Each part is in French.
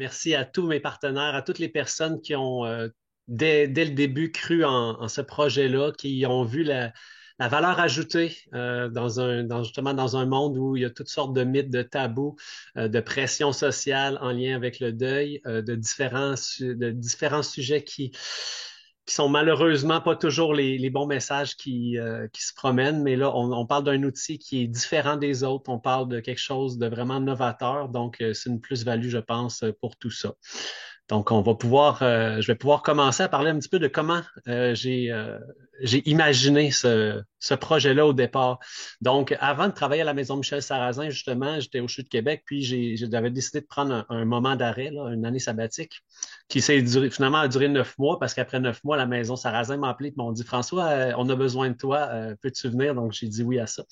Merci à tous mes partenaires, à toutes les personnes qui ont, dès le début, cru en ce projet-là, qui ont vu la valeur ajoutée justement dans un monde où il y a toutes sortes de mythes, de tabous, de pression sociale en lien avec le deuil, de différents sujets qui sont malheureusement pas toujours les bons messages qui se promènent, mais là, on parle d'un outil qui est différent des autres. On parle de quelque chose de vraiment novateur. Donc, c'est une plus-value, je pense, pour tout ça. Donc, je vais pouvoir commencer à parler un petit peu de comment j'ai imaginé ce projet-là au départ. Donc, avant de travailler à la Maison Michel Sarrazin, justement, j'étais au CHU de Québec, puis j'avais décidé de prendre un moment d'arrêt, là, une année sabbatique, qui finalement a duré 9 mois, parce qu'après 9 mois, la Maison Sarrazin m'a appelé et m'ont dit, François, on a besoin de toi, peux-tu venir? Donc, j'ai dit oui à ça.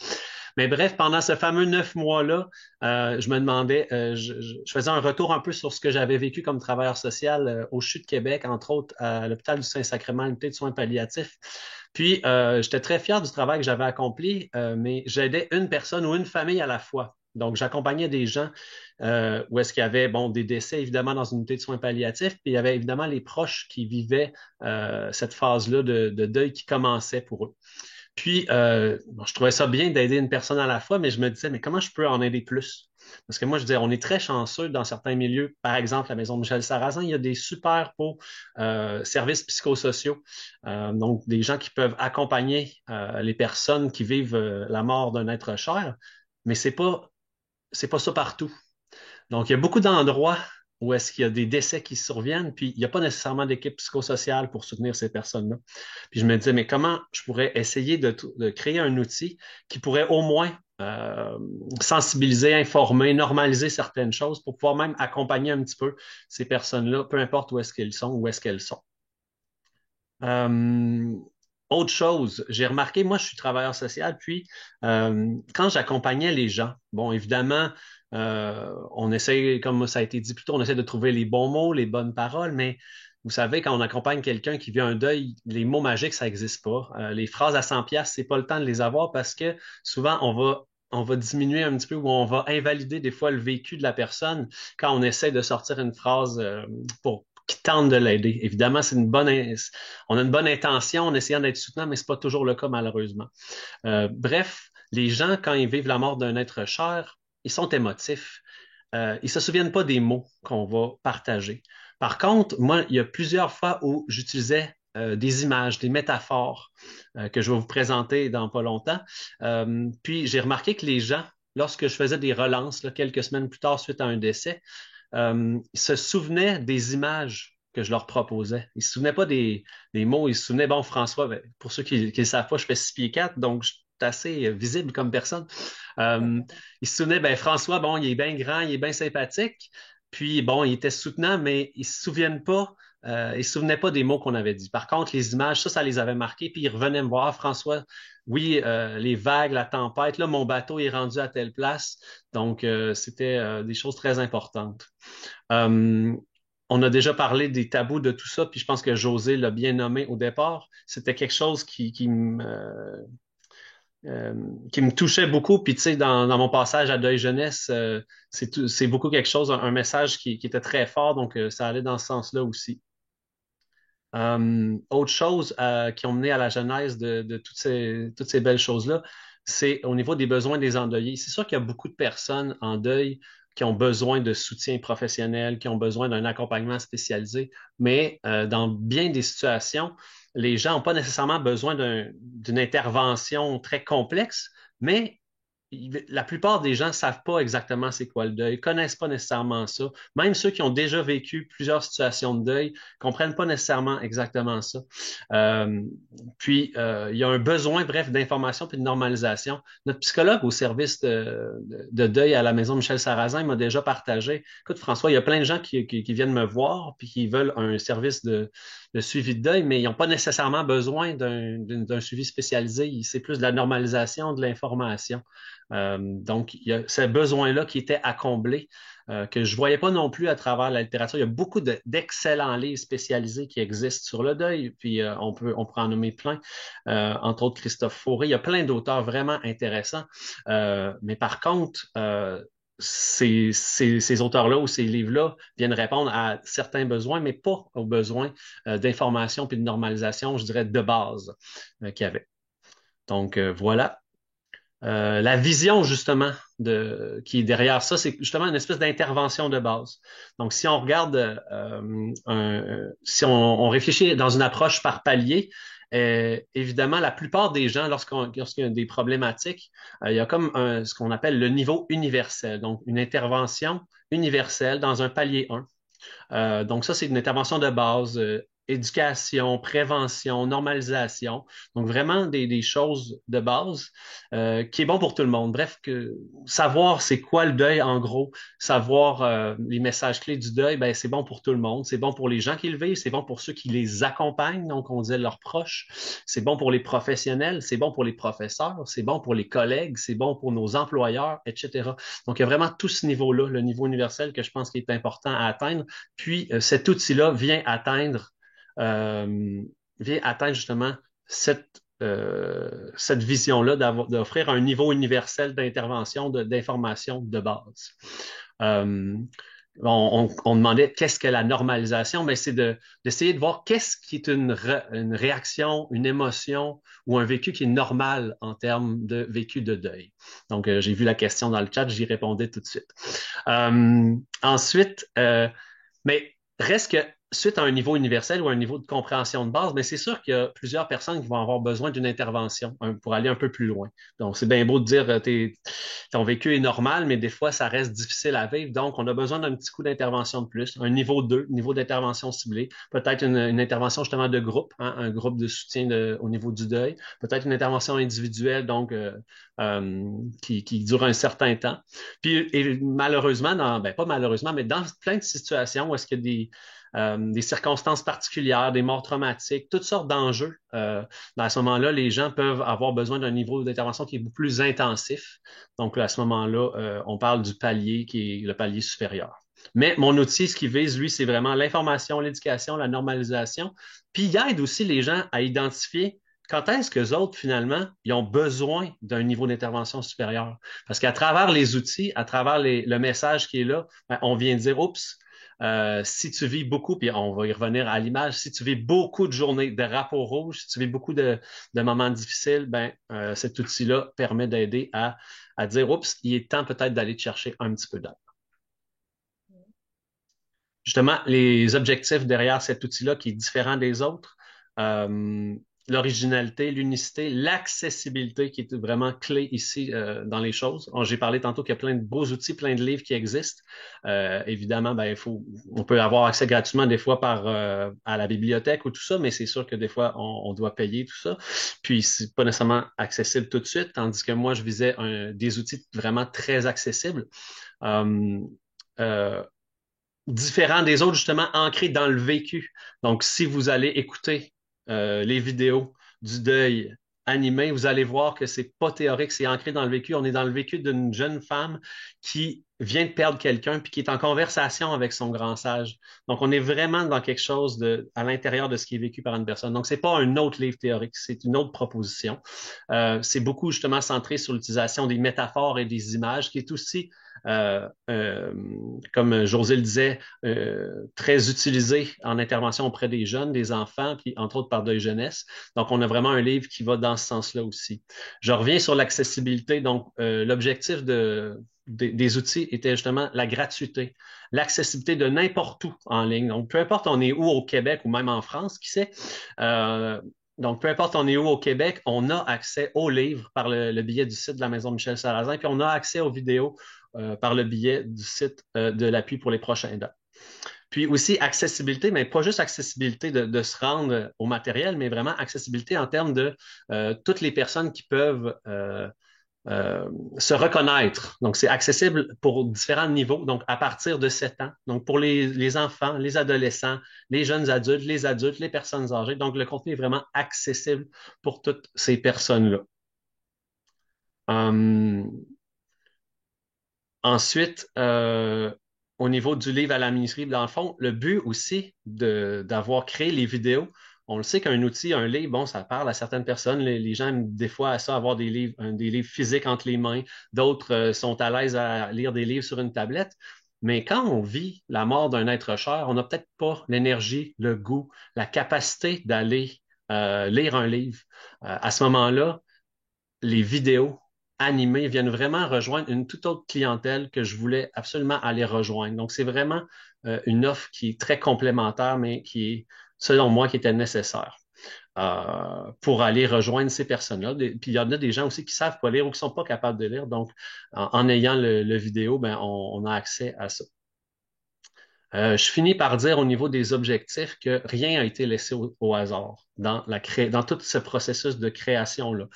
Mais bref, pendant ce fameux 9 mois-là, je me demandais, je faisais un retour un peu sur ce que j'avais vécu comme travailleur social au CHU de Québec, entre autres à l'hôpital du Saint-Sacrement, unité de soins palliatifs. Puis, j'étais très fier du travail que j'avais accompli, mais j'aidais une personne ou une famille à la fois. Donc, j'accompagnais des gens où est-ce qu'il y avait bon, des décès, évidemment, dans une unité de soins palliatifs, puis il y avait évidemment les proches qui vivaient cette phase-là de deuil qui commençait pour eux. Puis, bon, je trouvais ça bien d'aider une personne à la fois, mais je me disais, mais comment je peux en aider plus? Parce que moi, je disais, on est très chanceux dans certains milieux. Par exemple, la Maison Michel Sarrazin, il y a des super beaux services psychosociaux. Donc, des gens qui peuvent accompagner les personnes qui vivent la mort d'un être cher, mais c'est pas ça partout. Donc, il y a beaucoup d'endroits où est-ce qu'il y a des décès qui surviennent, puis il n'y a pas nécessairement d'équipe psychosociale pour soutenir ces personnes-là. Puis je me disais, mais comment je pourrais essayer de créer un outil qui pourrait au moins sensibiliser, informer, normaliser certaines choses pour pouvoir même accompagner un petit peu ces personnes-là, peu importe où est-ce qu'elles sont, où est-ce qu'elles sont. Euh, Autre chose, j'ai remarqué, moi, je suis travailleur social, puis quand j'accompagnais les gens, bon, évidemment, on essaie, comme ça a été dit plus tôt, on essaie de trouver les bons mots, les bonnes paroles, mais vous savez, quand on accompagne quelqu'un qui vit un deuil, les mots magiques, ça n'existe pas. Les phrases à 100 pièces, c'est pas le temps de les avoir parce que souvent, on va diminuer un petit peu ou on va invalider des fois le vécu de la personne quand on essaie de sortir une phrase pour qui tente de l'aider. Évidemment, on a une bonne intention en essayant d'être soutenant, mais c'est pas toujours le cas malheureusement. Bref, les gens, quand ils vivent la mort d'un être cher, ils sont émotifs. Ils se souviennent pas des mots qu'on va partager. Par contre, moi, il y a plusieurs fois où j'utilisais des images, des métaphores que je vais vous présenter dans pas longtemps. Puis j'ai remarqué que les gens, lorsque je faisais des relances là, quelques semaines plus tard suite à un décès, se souvenaient des images que je leur proposais. Ils se souvenaient pas des mots, ils se souvenaient, bon, François, ben, pour ceux qui ne savent pas, je fais 6 pieds 4, donc je suis assez visible comme personne. Euh, ils se souvenaient, ben, François, bon, il est bien grand, il est bien sympathique, puis bon, il était soutenant, mais ils se souviennent pas, ils se souvenaient pas des mots qu'on avait dit. Par contre, les images, ça les avait marqués, puis ils revenaient me voir, ah, François, oui, les vagues, la tempête, là, mon bateau est rendu à telle place. Donc, c'était des choses très importantes. Euh, on a déjà parlé des tabous de tout ça, puis je pense que José l'a bien nommé au départ. C'était quelque chose euh, qui me touchait beaucoup. Puis tu sais, dans mon passage à Deuil Jeunesse, c'est beaucoup quelque chose, un message qui était très fort, donc ça allait dans ce sens-là aussi. Autre chose qui ont mené à la genèse de toutes ces belles choses-là, c'est au niveau des besoins des endeuillés. C'est sûr qu'il y a beaucoup de personnes en deuil qui ont besoin de soutien professionnel, qui ont besoin d'un accompagnement spécialisé, mais dans bien des situations, les gens n'ont pas nécessairement besoin d'une intervention très complexe, mais la plupart des gens ne savent pas exactement c'est quoi le deuil, connaissent pas nécessairement ça. Même ceux qui ont déjà vécu plusieurs situations de deuil comprennent pas nécessairement exactement ça. Euh, il y a un besoin, bref, d'information puis de normalisation. Notre psychologue au service de deuil à la Maison Michel Sarrazin m'a déjà partagé. Écoute, François, il y a plein de gens qui viennent me voir puis qui veulent un service de suivi de deuil, mais ils n'ont pas nécessairement besoin d'un suivi spécialisé. C'est plus de la normalisation, de l'information. Donc, il y a ce besoin-là qui était à combler, que je ne voyais pas non plus à travers la littérature. Il y a beaucoup d'excellents livres spécialisés qui existent sur le deuil, puis on peut en nommer plein, entre autres Christophe Fauré. Il y a plein d'auteurs vraiment intéressants. Mais par contre, ces auteurs-là ou ces livres-là viennent répondre à certains besoins, mais pas aux besoins d'information puis de normalisation, je dirais, de base qu'il y avait. Donc, voilà. La vision, justement, qui est derrière ça, c'est justement une espèce d'intervention de base. Donc, si on regarde, si on réfléchit dans une approche par palier, évidemment, la plupart des gens, lorsqu'il y a des problématiques, il y a comme ce qu'on appelle le niveau universel, donc une intervention universelle dans un palier 1. Donc ça, c'est une intervention de base, éducation, prévention, normalisation. Donc vraiment des choses de base qui est bon pour tout le monde. Bref, savoir c'est quoi le deuil en gros, savoir les messages clés du deuil, ben, c'est bon pour tout le monde. C'est bon pour les gens qui le vivent, c'est bon pour ceux qui les accompagnent, donc on disait leurs proches. C'est bon pour les professionnels, c'est bon pour les professeurs, c'est bon pour les collègues, c'est bon pour nos employeurs, etc. Donc il y a vraiment tout ce niveau-là, le niveau universel que je pense qui est important à atteindre. Puis cet outil-là euh, vient atteindre justement cette vision-là d'offrir un niveau universel d'intervention, d'information de base. Euh, on demandait qu'est-ce que la normalisation, mais d'essayer de voir qu'est-ce qui est une réaction, une émotion ou un vécu qui est normal en termes de vécu de deuil. Donc, j'ai vu la question dans le chat, j'y répondais tout de suite. Ensuite, mais reste que suite à un niveau universel ou un niveau de compréhension de base, mais c'est sûr qu'il y a plusieurs personnes qui vont avoir besoin d'une intervention pour aller un peu plus loin. Donc, c'est bien beau de dire ton vécu est normal, mais des fois, ça reste difficile à vivre. Donc, on a besoin d'un petit coup d'intervention de plus, un niveau 2, niveau d'intervention ciblée, peut-être une intervention justement de groupe, hein, un groupe de soutien au niveau du deuil, peut-être une intervention individuelle, donc qui dure un certain temps. Puis, et malheureusement, ben pas malheureusement, mais dans plein de situations où est-ce qu'il y a des circonstances particulières, des morts traumatiques, toutes sortes d'enjeux. À ce moment-là, les gens peuvent avoir besoin d'un niveau d'intervention qui est beaucoup plus intensif. Donc, à ce moment-là, on parle du palier qui est le palier supérieur. Mais mon outil, ce qui vise, lui, c'est vraiment l'information, l'éducation, la normalisation. Puis, il aide aussi les gens à identifier quand est-ce que les autres, finalement, ils ont besoin d'un niveau d'intervention supérieur. Parce qu'à travers les outils, à travers le message qui est là, ben, on vient dire, oups, si tu vis beaucoup, puis on va y revenir à l'image, si tu vis beaucoup de journées de drapeau rouge, si tu vis beaucoup de moments difficiles, ben, cet outil-là permet d'aider à dire, oups, il est temps peut-être d'aller te chercher un petit peu d'aide. Justement, les objectifs derrière cet outil-là qui est différent des autres, euh, l'originalité, l'unicité, l'accessibilité qui est vraiment clé ici dans les choses. J'ai parlé tantôt qu'il y a plein de beaux outils, plein de livres qui existent. Évidemment, ben, on peut avoir accès gratuitement des fois à la bibliothèque ou tout ça, mais c'est sûr que des fois, on doit payer tout ça. Puis, c'est pas nécessairement accessible tout de suite, tandis que moi, je visais des outils vraiment très accessibles. Euh, euh, Différent des autres, justement, ancré dans le vécu. Donc, si vous allez écouter les vidéos du deuil animé, vous allez voir que c'est pas théorique, c'est ancré dans le vécu. On est dans le vécu d'une jeune femme qui vient de perdre quelqu'un puis qui est en conversation avec son grand sage. Donc, on est vraiment dans quelque chose à l'intérieur de ce qui est vécu par une personne. Donc, c'est pas un autre livre théorique, c'est une autre proposition. C'est beaucoup justement centré sur l'utilisation des métaphores et des images, qui est aussi euh, euh, comme José le disait, très utilisé en intervention auprès des jeunes, des enfants, puis entre autres par Deuil Jeunesse. Donc, on a vraiment un livre qui va dans ce sens-là aussi. Je reviens sur l'accessibilité. Donc, l'objectif des outils était justement la gratuité, l'accessibilité de n'importe où en ligne. Donc, peu importe on est où au Québec ou même en France, qui sait. Donc, peu importe on est où au Québec, on a accès aux livres par le biais du site de la Maison Michel Sarrazin, puis on a accès aux vidéos par le biais du site de l'appui pour les prochains aidants. Puis aussi accessibilité, mais pas juste accessibilité de se rendre au matériel, mais vraiment accessibilité en termes de toutes les personnes qui peuvent euh, se reconnaître. Donc, c'est accessible pour différents niveaux, donc à partir de 7 ans. Donc, pour les enfants, les adolescents, les jeunes adultes, les personnes âgées. Donc, le contenu est vraiment accessible pour toutes ces personnes-là. Um, Ensuite, au niveau du livre à la minuterie, dans le fond, le but aussi d'avoir créé les vidéos, On le sait qu'un outil, un livre, bon, ça parle à certaines personnes. Les gens aiment des fois à ça, avoir des livres physiques entre les mains. D'autres sont à l'aise à lire des livres sur une tablette. Mais quand on vit la mort d'un être cher, on n'a peut-être pas l'énergie, le goût, la capacité d'aller lire un livre. À ce moment-là, les vidéos animées viennent vraiment rejoindre une toute autre clientèle que je voulais absolument aller rejoindre. Donc, c'est vraiment une offre qui est très complémentaire, mais qui est, selon moi, qui était nécessaire pour aller rejoindre ces personnes-là. Puis il y en a des gens aussi qui savent pas lire ou qui sont pas capables de lire. Donc, en ayant le vidéo, ben, on a accès à ça. Je finis par dire au niveau des objectifs que rien n'a été laissé au hasard dans tout ce processus de création-là.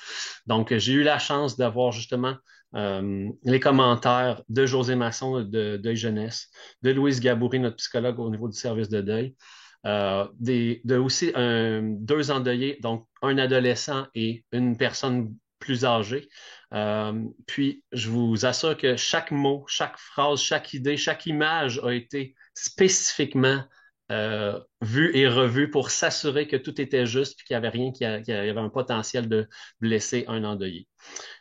Donc, j'ai eu la chance d'avoir justement les commentaires de José Masson de Deuil Jeunesse, de Louise Gaboury, notre psychologue au niveau du service de deuil, de aussi deux endeuillés, donc un adolescent et une personne plus âgée. Puis, je vous assure que chaque mot, chaque phrase, chaque idée, chaque image a été spécifiquement vu et revu pour s'assurer que tout était juste et qu'il n'y avait rien qui avait un potentiel de blesser un endeuillé.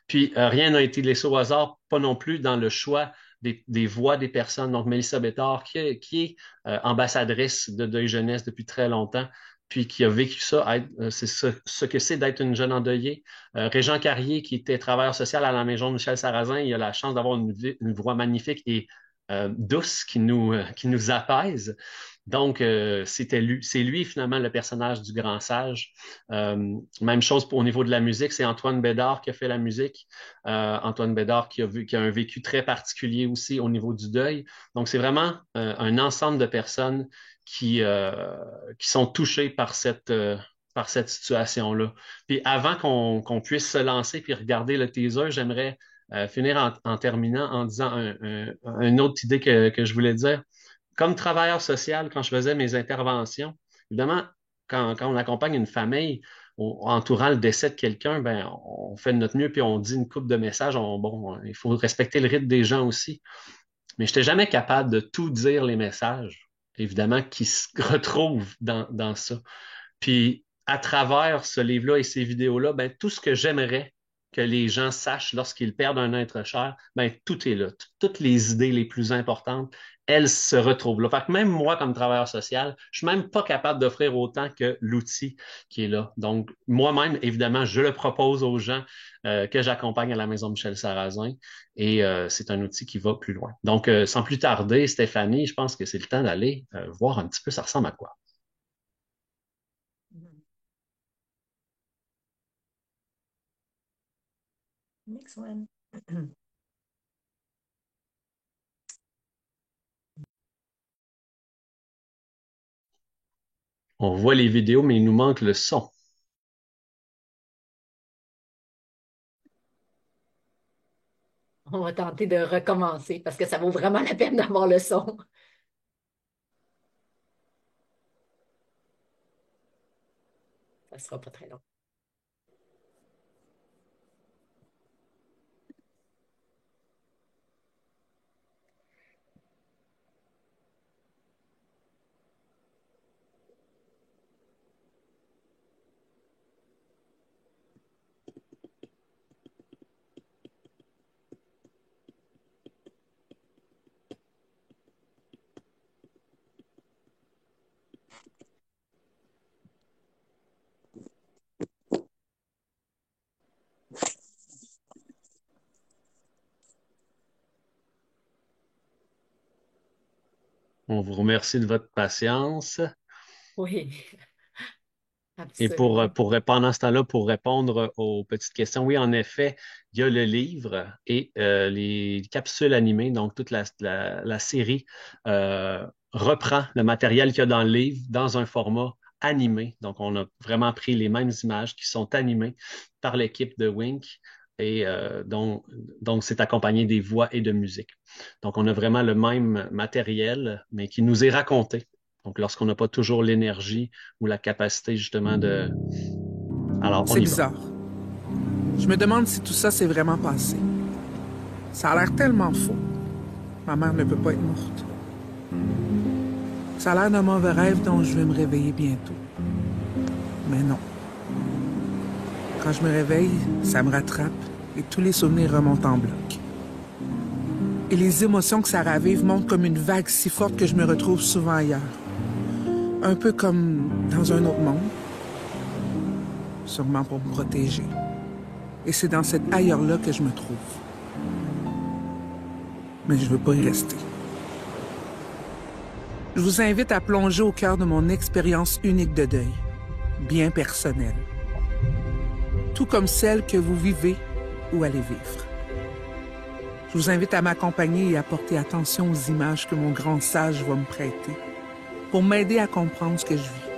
Puis rien n'a été laissé au hasard, pas non plus dans le choix des voix des personnes. Donc, Mélissa Bétard, qui est ambassadrice de Deuil Jeunesse depuis très longtemps, puis qui a vécu ça, c'est ce que c'est d'être une jeune endeuillée. Régent Carrier, qui était travailleur social à la Maison de Michel Sarrazin, il a la chance d'avoir une voix magnifique et douce qui nous apaise. Donc, c'est lui finalement le personnage du grand sage. Même chose au niveau de la musique, c'est Antoine Bédard qui a fait la musique. Antoine Bédard qui a un vécu très particulier aussi au niveau du deuil. Donc, c'est vraiment un ensemble de personnes qui sont touchées par cette situation-là. Puis avant qu'on puisse se lancer puis regarder le teaser, j'aimerais finir en terminant en disant une autre idée que je voulais dire. Comme travailleur social, quand je faisais mes interventions, évidemment, quand on accompagne une famille entourant le décès de quelqu'un, ben, on fait de notre mieux puis on dit une couple de messages. Bon, il faut respecter le rythme des gens aussi. Mais je n'étais jamais capable de tout dire les messages, évidemment, qui se retrouvent dans ça. Puis, à travers ce livre-là et ces vidéos-là, ben, tout ce que j'aimerais que les gens sachent lorsqu'ils perdent un être cher, ben, tout est là. Toutes les idées les plus importantes, elles se retrouvent là. Fait que même moi, comme travailleur social, je suis même pas capable d'offrir autant que l'outil qui est là. Donc, moi-même, évidemment, je le propose aux gens que j'accompagne à la Maison Michel Sarrazin et c'est un outil qui va plus loin. Donc, sans plus tarder, Stéphanie, je pense que c'est le temps d'aller voir un petit peu ça ressemble à quoi. Mhm. Next one. On voit les vidéos, mais il nous manque le son. On va tenter de recommencer parce que ça vaut vraiment la peine d'avoir le son. Ça sera pas très long. On vous remercie de votre patience. Oui, Et absolument. pendant ce temps-là, pour répondre aux petites questions, oui, en effet, il y a le livre et les capsules animées, donc toute la série reprend le matériel qu'il y a dans le livre dans un format animé. Donc, on a vraiment pris les mêmes images qui sont animées par l'équipe de Wink et donc c'est accompagné des voix et de musique. Donc, on a vraiment le même matériel, mais qui nous est raconté. Donc, lorsqu'on n'a pas toujours l'énergie ou la capacité justement de... Alors, on C'est y va. bizarre. Je me demande si tout ça s'est vraiment passé. Ça a l'air tellement faux. Ma mère ne peut pas être morte. Ça a l'air d'un mauvais rêve dont je vais me réveiller bientôt. Mais non. Quand je me réveille, ça me rattrape et tous les souvenirs remontent en bloc. Et les émotions que ça ravive montent comme une vague si forte que je me retrouve souvent ailleurs. Un peu comme dans un autre monde. Sûrement pour me protéger. Et c'est dans cet ailleurs-là que je me trouve. Mais je veux pas y rester. Je vous invite à plonger au cœur de mon expérience unique de deuil, bien personnelle. Tout comme celle que vous vivez ou allez vivre. Je vous invite à m'accompagner et à porter attention aux images que mon grand sage va me prêter pour m'aider à comprendre ce que je vis,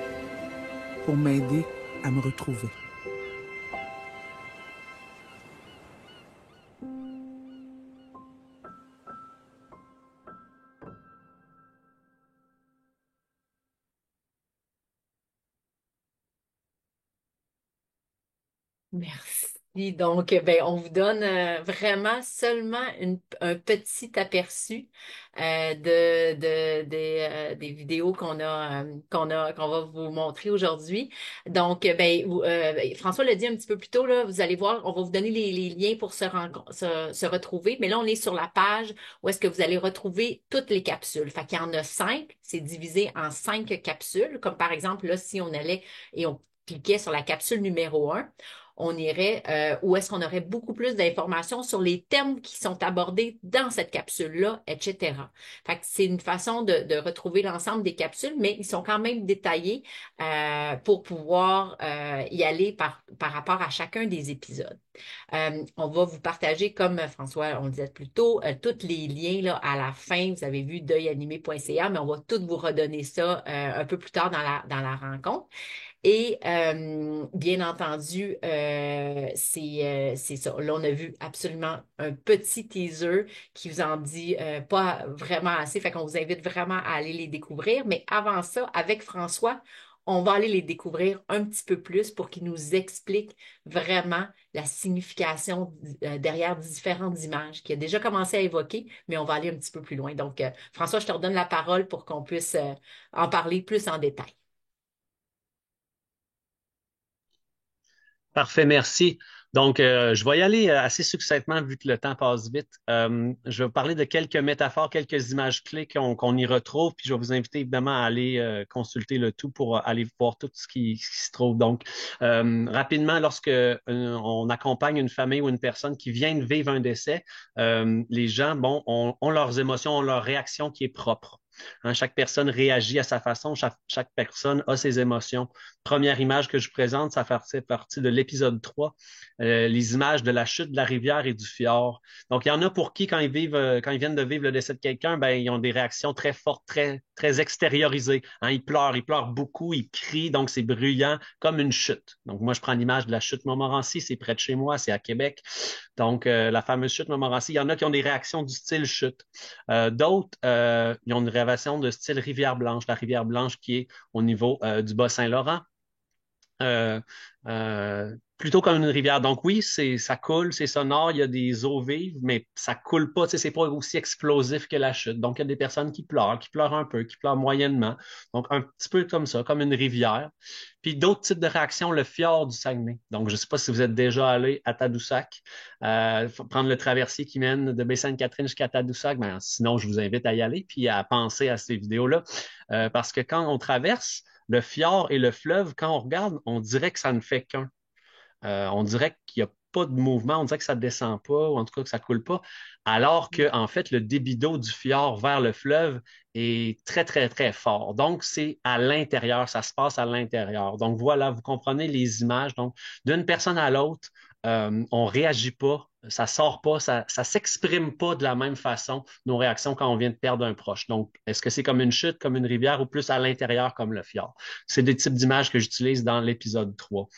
pour m'aider à me retrouver. Merci. Donc, ben, on vous donne vraiment seulement un petit aperçu des vidéos qu'on va vous montrer aujourd'hui. Donc, François l'a dit un petit peu plus tôt, là, vous allez voir, on va vous donner les liens pour se retrouver. Mais là, on est sur la page où est-ce que vous allez retrouver toutes les capsules. Fait qu'il y en a 5, c'est divisé en 5 capsules. Comme par exemple, là, si on allait et on cliquait sur la capsule numéro 1, on irait où est-ce qu'on aurait beaucoup plus d'informations sur les thèmes qui sont abordés dans cette capsule-là, etc. Fait que c'est une façon de retrouver l'ensemble des capsules, mais ils sont quand même détaillés pour pouvoir y aller par rapport à chacun des épisodes. On va vous partager, comme François, on le disait plus tôt, tous les liens là, à la fin. Vous avez vu deuilanimé.ca, mais on va tout vous redonner ça un peu plus tard dans la rencontre. Et bien entendu, c'est ça. Là, on a vu absolument un petit teaser qui vous en dit pas vraiment assez. Fait qu'on vous invite vraiment à aller les découvrir. Mais avant ça, avec François, on va aller les découvrir un petit peu plus pour qu'il nous explique vraiment la signification derrière différentes images qu'il a déjà commencé à évoquer, mais on va aller un petit peu plus loin. Donc, François, je te redonne la parole pour qu'on puisse en parler plus en détail. Parfait, merci. Donc, je vais y aller assez succinctement vu que le temps passe vite. Je vais vous parler de quelques métaphores, quelques images clés qu'on y retrouve, puis je vais vous inviter évidemment à aller consulter le tout pour aller voir tout ce qui se trouve. Donc, rapidement, lorsque on accompagne une famille ou une personne qui vient de vivre un décès, les gens, bon, ont leurs émotions, ont leur réaction qui est propre. Hein, chaque personne réagit à sa façon, chaque personne a ses émotions. Première image que je présente, ça fait partie de l'épisode 3, les images de la chute de la rivière et du fjord. Donc, il y en a pour qui, quand ils viennent de vivre le décès de quelqu'un, ben, ils ont des réactions très fortes, très extériorisées. Hein, ils pleurent beaucoup, ils crient, donc c'est bruyant, comme une chute. Donc, moi, je prends l'image de la chute Montmorency, c'est près de chez moi, c'est à Québec. Donc, la fameuse chute Montmorency, il y en a qui ont des réactions du style chute. D'autres, ils ont une réaction de style rivière blanche, la rivière blanche qui est au niveau du Bas-Saint-Laurent. Euh, Plutôt comme une rivière. Donc oui, ça coule, c'est sonore, il y a des eaux vives, mais ça coule pas, tu sais, c'est pas aussi explosif que la chute. Donc il y a des personnes qui pleurent un peu, qui pleurent moyennement. Donc un petit peu comme ça, comme une rivière. Puis d'autres types de réactions, le fjord du Saguenay. Donc je sais pas si vous êtes déjà allé à Tadoussac, faut prendre le traversier qui mène de Baie-Sainte-Catherine jusqu'à Tadoussac. Ben, sinon, je vous invite à y aller puis à penser à ces vidéos-là, parce que quand on traverse le fjord et le fleuve, quand on regarde, on dirait que ça ne fait qu'un. On dirait qu'il n'y a pas de mouvement, on dirait que ça ne descend pas, ou en tout cas que ça ne coule pas, alors que, en fait, le débit d'eau du fjord vers le fleuve est très fort. Donc, c'est à l'intérieur, ça se passe à l'intérieur. Donc, voilà, vous comprenez les images. Donc, d'une personne à l'autre, on ne réagit pas, ça sort pas, ça s'exprime pas de la même façon, nos réactions quand on vient de perdre un proche. Donc, est-ce que c'est comme une chute, comme une rivière ou plus à l'intérieur comme le fjord? C'est des types d'images que j'utilise dans l'épisode 3.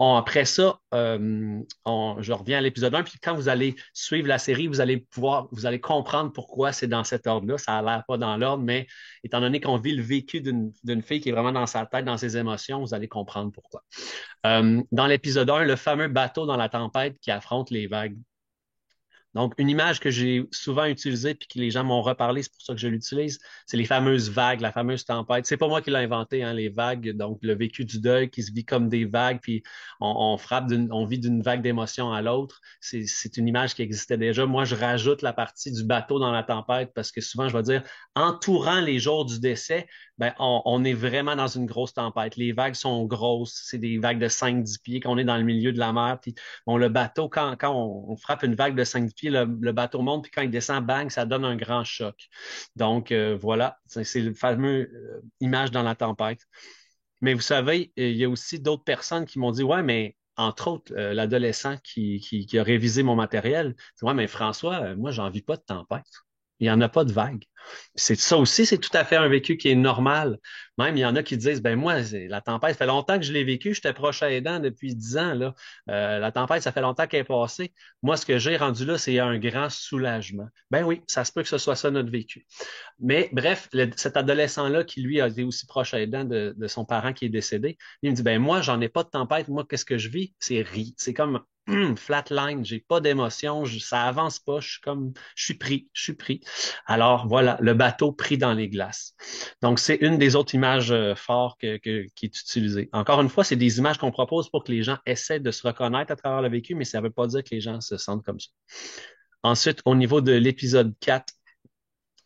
Après ça, je reviens à l'épisode 1, puis quand vous allez suivre la série, vous allez comprendre pourquoi c'est dans cet ordre-là. Ça a l'air pas dans l'ordre, mais étant donné qu'on vit le vécu d'une fille qui est vraiment dans sa tête, dans ses émotions, vous allez comprendre pourquoi. Dans l'épisode 1, le fameux bateau dans la tempête qui affronte les vagues. Donc, une image que j'ai souvent utilisée puis que les gens m'ont reparlé, c'est pour ça que je l'utilise, c'est les fameuses vagues, la fameuse tempête. C'est pas moi qui l'ai inventé, hein, les vagues. Donc, le vécu du deuil qui se vit comme des vagues, puis on vit d'une vague d'émotion à l'autre. C'est une image qui existait déjà. Moi, je rajoute la partie du bateau dans la tempête parce que souvent, je vais dire, entourant les jours du décès, ben, on est vraiment dans une grosse tempête. Les vagues sont grosses, c'est des vagues de 5-10 pieds, qu'on est dans le milieu de la mer. Puis, bon, le bateau, quand on frappe une vague de 5 pieds, le bateau monte, puis quand il descend, bang, ça donne un grand choc. Donc, voilà, c'est le fameux image dans la tempête. Mais vous savez, il y a aussi d'autres personnes qui m'ont dit, ouais, mais entre autres, l'adolescent qui a révisé mon matériel, dit, ouais, mais François, moi, j'en vis pas de tempête. Il n'y en a pas de vague. C'est ça aussi, c'est tout à fait un vécu qui est normal. Même, il y en a qui disent, ben moi, la tempête, ça fait longtemps que je l'ai vécu, j'étais proche aidant depuis 10 ans, là. La tempête, ça fait longtemps qu'elle est passée. Moi, ce que j'ai rendu là, c'est un grand soulagement. Ben oui, ça se peut que ce soit ça notre vécu. Mais bref, cet adolescent-là qui, lui, a été aussi proche aidant de son parent qui est décédé, il me dit, ben moi, j'en ai pas de tempête. Moi, qu'est-ce que je vis? C'est comme flatline, j'ai pas d'émotion, ça avance pas, je suis pris. Alors voilà, le bateau pris dans les glaces. Donc c'est une des autres images fortes qui est utilisée. Encore une fois, c'est des images qu'on propose pour que les gens essaient de se reconnaître à travers le vécu, mais ça ne veut pas dire que les gens se sentent comme ça. Ensuite, au niveau de l'épisode 4,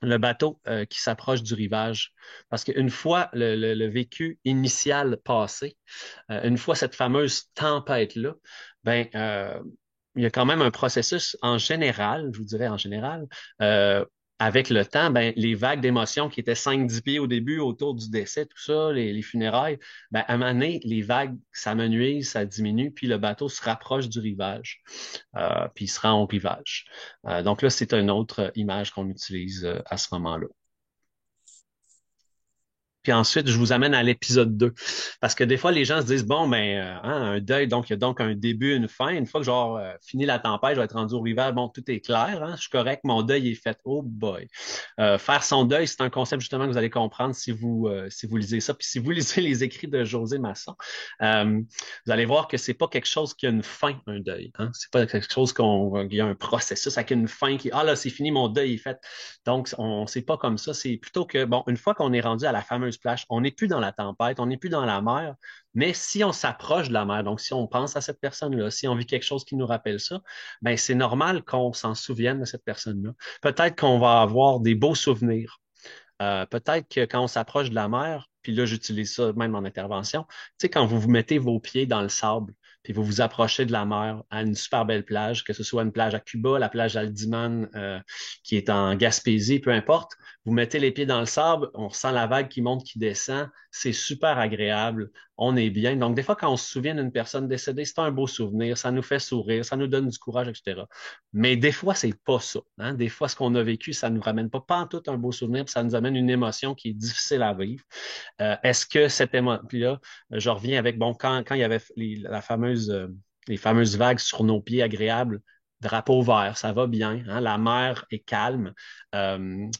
le bateau qui s'approche du rivage. Parce qu'une fois le vécu initial passé, une fois cette fameuse tempête-là, ben, il y a quand même un processus en général, je vous dirais en général, avec le temps, ben, les vagues d'émotions qui étaient 5-10 pieds au début autour du décès, tout ça, les funérailles, ben, à un moment donné, les vagues s'amenuisent, ça diminue, puis le bateau se rapproche du rivage, puis il se rend au rivage. Donc là, c'est une autre image qu'on utilise à ce moment-là. Puis ensuite, je vous amène à l'épisode 2. Parce que des fois, les gens se disent, bon, ben, un deuil, donc il y a donc un début, une fin. Une fois que genre fini la tempête, je vais être rendu au rivage, bon, tout est clair, hein, je suis correct, mon deuil est fait. Oh boy. Faire son deuil, c'est un concept justement que vous allez comprendre si vous lisez ça. Puis si vous lisez les écrits de José Masson, vous allez voir que c'est pas quelque chose qui a une fin, un deuil. Hein. C'est pas quelque chose qu'il y a un processus avec une fin qui, ah là, c'est fini, mon deuil est fait. Donc, c'est pas comme ça. C'est plutôt que, bon, une fois qu'on est rendu à la fameuse plage, on n'est plus dans la tempête, on n'est plus dans la mer, mais si on s'approche de la mer, donc si on pense à cette personne-là, si on vit quelque chose qui nous rappelle ça, ben c'est normal qu'on s'en souvienne de cette personne-là. Peut-être qu'on va avoir des beaux souvenirs. Peut-être que quand on s'approche de la mer, puis là, j'utilise ça même en intervention, tu sais, quand vous vous mettez vos pieds dans le sable, puis vous vous approchez de la mer à une super belle plage, que ce soit une plage à Cuba, la plage Aldiman qui est en Gaspésie, peu importe, vous mettez les pieds dans le sable, on ressent la vague qui monte, qui descend, c'est super agréable, on est bien. Donc, des fois, quand on se souvient d'une personne décédée, c'est un beau souvenir, ça nous fait sourire, ça nous donne du courage, etc. Mais des fois, c'est pas ça. Hein? Des fois, ce qu'on a vécu, ça nous ramène pas en tout un beau souvenir, puis ça nous amène une émotion qui est difficile à vivre. Est-ce que cette émotion-là, je reviens avec, bon, quand il y avait les fameuses vagues sur nos pieds agréables, drapeau vert, ça va bien, hein? La mer est calme.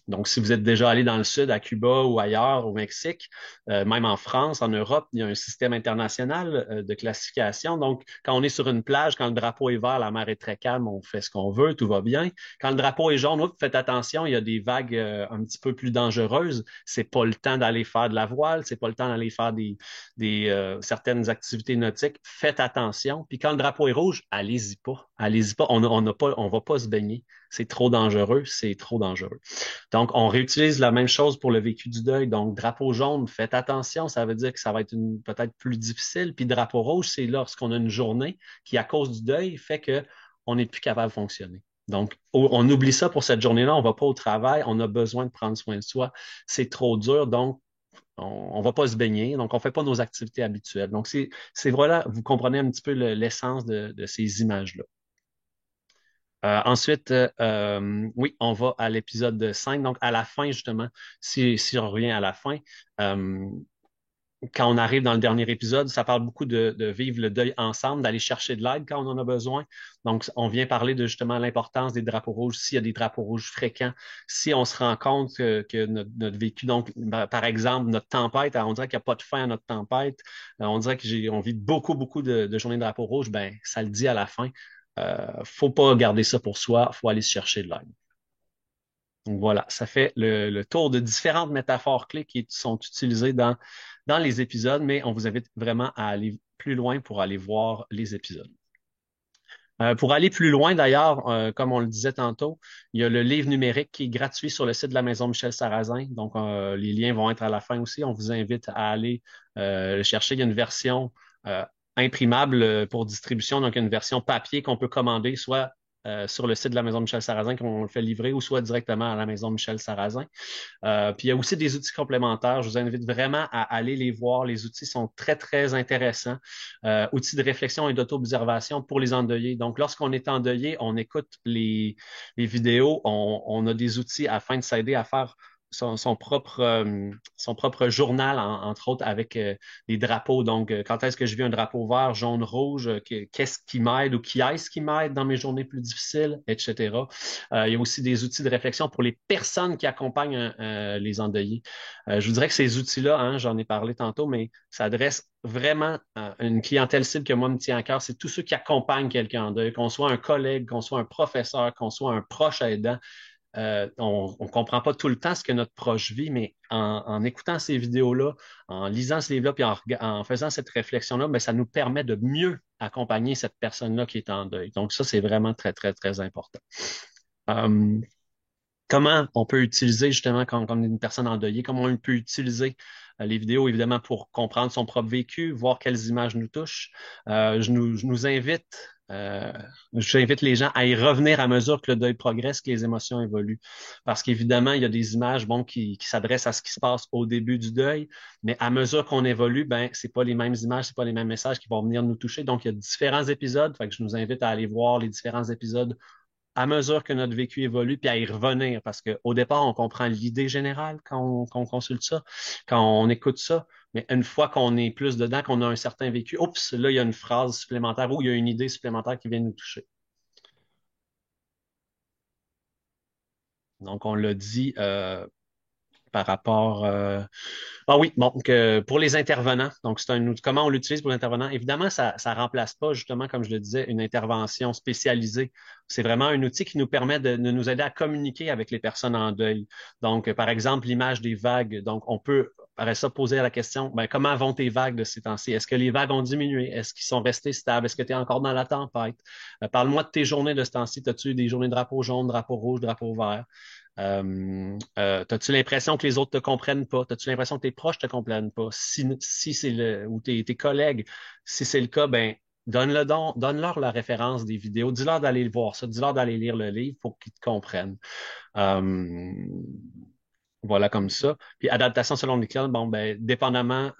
Donc, si vous êtes déjà allé dans le sud, à Cuba ou ailleurs, au Mexique, même en France, en Europe, il y a un système international de classification. Donc, quand on est sur une plage, quand le drapeau est vert, la mer est très calme, on fait ce qu'on veut, tout va bien. Quand le drapeau est jaune, faites attention, il y a des vagues un petit peu plus dangereuses. C'est pas le temps d'aller faire de la voile, c'est pas le temps d'aller faire certaines activités nautiques. Faites attention. Puis quand le drapeau est rouge, allez-y pas. Allez-y pas. On va pas se baigner. C'est trop dangereux, c'est trop dangereux. Donc, on réutilise la même chose pour le vécu du deuil. Donc, drapeau jaune, faites attention, ça veut dire que ça va être peut-être plus difficile. Puis drapeau rouge, c'est lorsqu'on a une journée qui, à cause du deuil, fait que on n'est plus capable de fonctionner. Donc, on oublie ça pour cette journée-là, on va pas au travail, on a besoin de prendre soin de soi. C'est trop dur, donc on va pas se baigner, donc on fait pas nos activités habituelles. Donc, c'est voilà, vous comprenez un petit peu l'essence de ces images-là. Ensuite, oui, on va à l'épisode 5. Donc, à la fin, justement, si on revient à la fin, quand on arrive dans le dernier épisode, ça parle beaucoup de vivre le deuil ensemble, d'aller chercher de l'aide quand on en a besoin. Donc, on vient parler de justement l'importance des drapeaux rouges, s'il y a des drapeaux rouges fréquents, si on se rend compte que notre vécu, donc, par exemple, notre tempête, on dirait qu'il n'y a pas de fin à notre tempête, on dirait qu'on vit beaucoup, beaucoup de journées de drapeaux rouges, ben, ça le dit à la fin. faut pas garder ça pour soi, faut aller se chercher de l'aide. Donc voilà, ça fait le tour de différentes métaphores clés qui sont utilisées dans les épisodes, mais on vous invite vraiment à aller plus loin pour aller voir les épisodes. Pour aller plus loin, d'ailleurs, comme on le disait tantôt, il y a le livre numérique qui est gratuit sur le site de la Maison Michel Sarrazin. Donc, les liens vont être à la fin aussi. On vous invite à aller le chercher. Il y a une version imprimable pour distribution, donc une version papier qu'on peut commander soit sur le site de la Maison Michel Sarrazin, qu'on le fait livrer, ou soit directement à la Maison Michel Sarrazin. Puis il y a aussi des outils complémentaires. Je vous invite vraiment à aller les voir. Les outils sont très, très intéressants. Outils de réflexion et d'auto-observation pour les endeuillés. Donc, lorsqu'on est endeuillé, on écoute les vidéos, on a des outils afin de s'aider à faire son propre journal, entre autres, avec des drapeaux. Donc, quand est-ce que je vis un drapeau vert, jaune, rouge, qu'est-ce qui m'aide ou qui est-ce qui m'aide dans mes journées plus difficiles, etc. Il y a aussi des outils de réflexion pour les personnes qui accompagnent les endeuillés. Je vous dirais que ces outils-là, hein, j'en ai parlé tantôt, mais ça adresse vraiment une clientèle cible que moi me tient à cœur. C'est tous ceux qui accompagnent quelqu'un en deuil, qu'on soit un collègue, qu'on soit un professeur, qu'on soit un proche aidant. On ne comprend pas tout le temps ce que notre proche vit, mais en écoutant ces vidéos-là, en lisant ce livre-là, puis en faisant cette réflexion-là, ben, ça nous permet de mieux accompagner cette personne-là qui est en deuil. Donc ça, c'est vraiment très, très, très important. Euh, Comment on peut utiliser justement comme une personne endeuillée, comment on peut utiliser les vidéos, évidemment, pour comprendre son propre vécu, voir quelles images nous touchent. J'invite les gens à y revenir à mesure que le deuil progresse, que les émotions évoluent. Parce qu'évidemment, il y a des images qui s'adressent à ce qui se passe au début du deuil, mais à mesure qu'on évolue, ben, c'est pas les mêmes images, c'est pas les mêmes messages qui vont venir nous toucher. Donc, il y a différents épisodes. Fait que je nous invite à aller voir les différents épisodes à mesure que notre vécu évolue, puis à y revenir, parce qu'au départ, on comprend l'idée générale quand on consulte ça, quand on écoute ça, mais une fois qu'on est plus dedans, qu'on a un certain vécu, oups, là, il y a une phrase supplémentaire ou il y a une idée supplémentaire qui vient nous toucher. Donc, on l'a dit par rapport ah oui, bon, pour les intervenants, donc c'est un outil, comment on l'utilise pour les intervenants? Évidemment, ça ne remplace pas, justement, comme je le disais, une intervention spécialisée. C'est vraiment un outil qui nous permet de nous aider à communiquer avec les personnes en deuil. Donc, par exemple, l'image des vagues. Donc, on peut, après ça, poser la question, ben, comment vont tes vagues de ces temps-ci? Est-ce que les vagues ont diminué? Est-ce qu'ils sont restés stables? Est-ce que tu es encore dans la tempête? Parle-moi de tes journées de ce temps-ci. As-tu eu des journées de drapeau jaune, drapeau rouge, drapeau vert? T'as-tu l'impression que les autres te comprennent pas? T'as-tu l'impression que tes proches te comprennent pas? Si c'est ou tes collègues, si c'est le cas, ben, donne-leur la référence des vidéos. Dis-leur d'aller voir ça. Dis-leur d'aller lire le livre pour qu'ils te comprennent. Euh, voilà comme ça. Puis adaptation selon les clients, bon, ben, dépendamment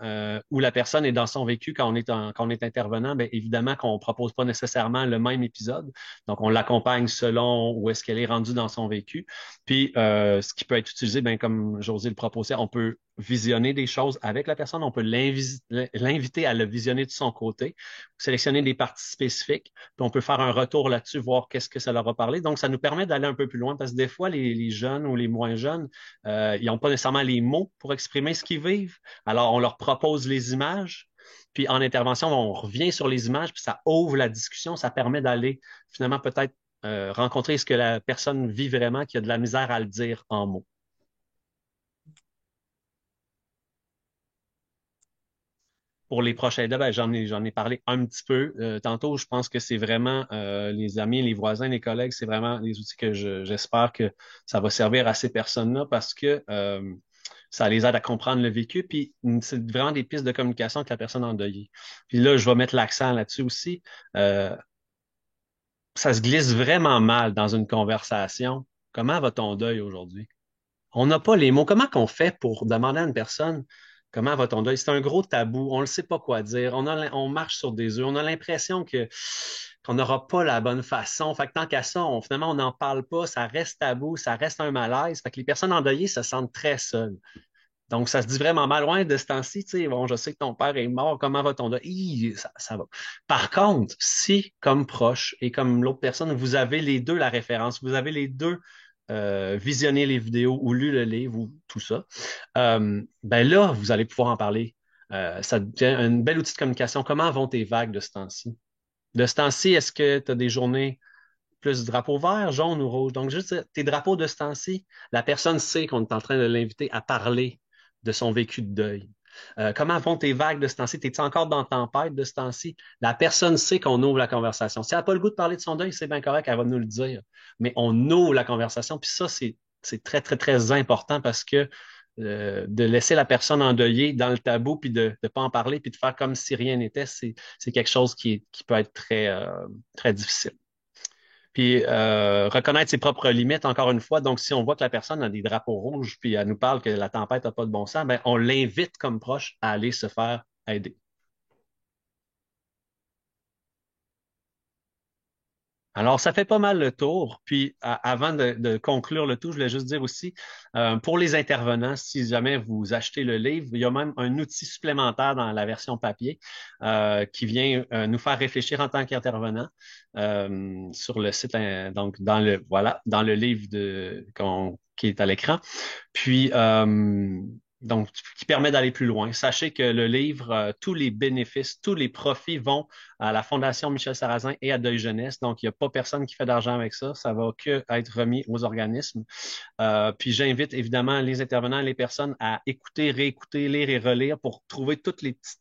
où la personne est dans son vécu quand on est intervenant, ben, évidemment qu'on ne propose pas nécessairement le même épisode. Donc, on l'accompagne selon où est-ce qu'elle est rendue dans son vécu. Puis, ce qui peut être utilisé, ben, comme José le proposait, on peut visionner des choses avec la personne, on peut l'inviter à le visionner de son côté, sélectionner des parties spécifiques, puis on peut faire un retour là-dessus, voir qu'est-ce que ça leur a parlé. Donc, ça nous permet d'aller un peu plus loin parce que des fois, les jeunes ou les moins jeunes, ils n'ont pas nécessairement les mots pour exprimer ce qu'ils vivent. Alors, on leur propose les images. Puis en intervention, on revient sur les images, puis ça ouvre la discussion. Ça permet d'aller finalement peut-être rencontrer ce que la personne vit vraiment, qui a de la misère à le dire en mots. Pour les prochains débats, ben, j'en ai parlé un petit peu tantôt. Je pense que c'est vraiment les amis, les voisins, les collègues, c'est vraiment les outils que j'espère que ça va servir à ces personnes-là parce que ça les aide à comprendre le vécu. Puis c'est vraiment des pistes de communication avec la personne endeuillée. Puis là, je vais mettre l'accent là-dessus aussi. Euh, Ça se glisse vraiment mal dans une conversation. Comment va ton deuil aujourd'hui? On n'a pas les mots. Comment qu'on fait pour demander à une personne comment va ton deuil? C'est un gros tabou. On ne sait pas quoi dire. On marche sur des œufs. On a l'impression qu'on n'aura pas la bonne façon. Fait que tant qu'à ça, finalement, on n'en parle pas. Ça reste tabou. Ça reste un malaise. Fait que les personnes endeuillées se sentent très seules. Donc, ça se dit vraiment mal. Loin de ce temps-ci, tu sais, bon, je sais que ton père est mort. Comment va ton deuil? Ça va. Par contre, si, comme proche et comme l'autre personne, vous avez les deux la référence, vous avez les deux visionné les vidéos ou lu le livre ou tout ça, ben là, vous allez pouvoir en parler. Ça devient un bel outil de communication. Comment vont tes vagues de ce temps-ci? De ce temps-ci, est-ce que tu as des journées plus drapeau vert, jaune ou rouge? Donc, juste tes drapeaux de ce temps-ci, la personne sait qu'on est en train de l'inviter à parler de son vécu de deuil. Comment vont tes vagues de ce temps-ci? T'es-tu encore dans tempête de ce temps-ci? La personne sait qu'on ouvre la conversation. Si elle n'a pas le goût de parler de son deuil, c'est bien correct, elle va nous le dire. Mais on ouvre la conversation. Puis ça, c'est très, très, très important parce que de laisser la personne endeuillée dans le tabou, puis de ne pas en parler, puis de faire comme si rien n'était, c'est quelque chose qui peut être très, très difficile. Puis reconnaître ses propres limites, encore une fois. Donc, si on voit que la personne a des drapeaux rouges, puis elle nous parle que la tempête n'a pas de bon sens, ben, on l'invite comme proche à aller se faire aider. Alors, ça fait pas mal le tour. Puis, avant de conclure le tout, je voulais juste dire aussi, pour les intervenants, si jamais vous achetez le livre, il y a même un outil supplémentaire dans la version papier qui vient nous faire réfléchir en tant qu'intervenant sur le site, donc dans le livre qui est à l'écran. Puis, donc, qui permet d'aller plus loin. Sachez que le livre, tous les bénéfices, tous les profits vont à la Fondation Michel Sarrazin et à Deuil Jeunesse. Donc, il n'y a pas personne qui fait d'argent avec ça. Ça va que être remis aux organismes. Puis, j'invite évidemment les intervenants et les personnes à écouter, réécouter, lire et relire pour trouver tous les petits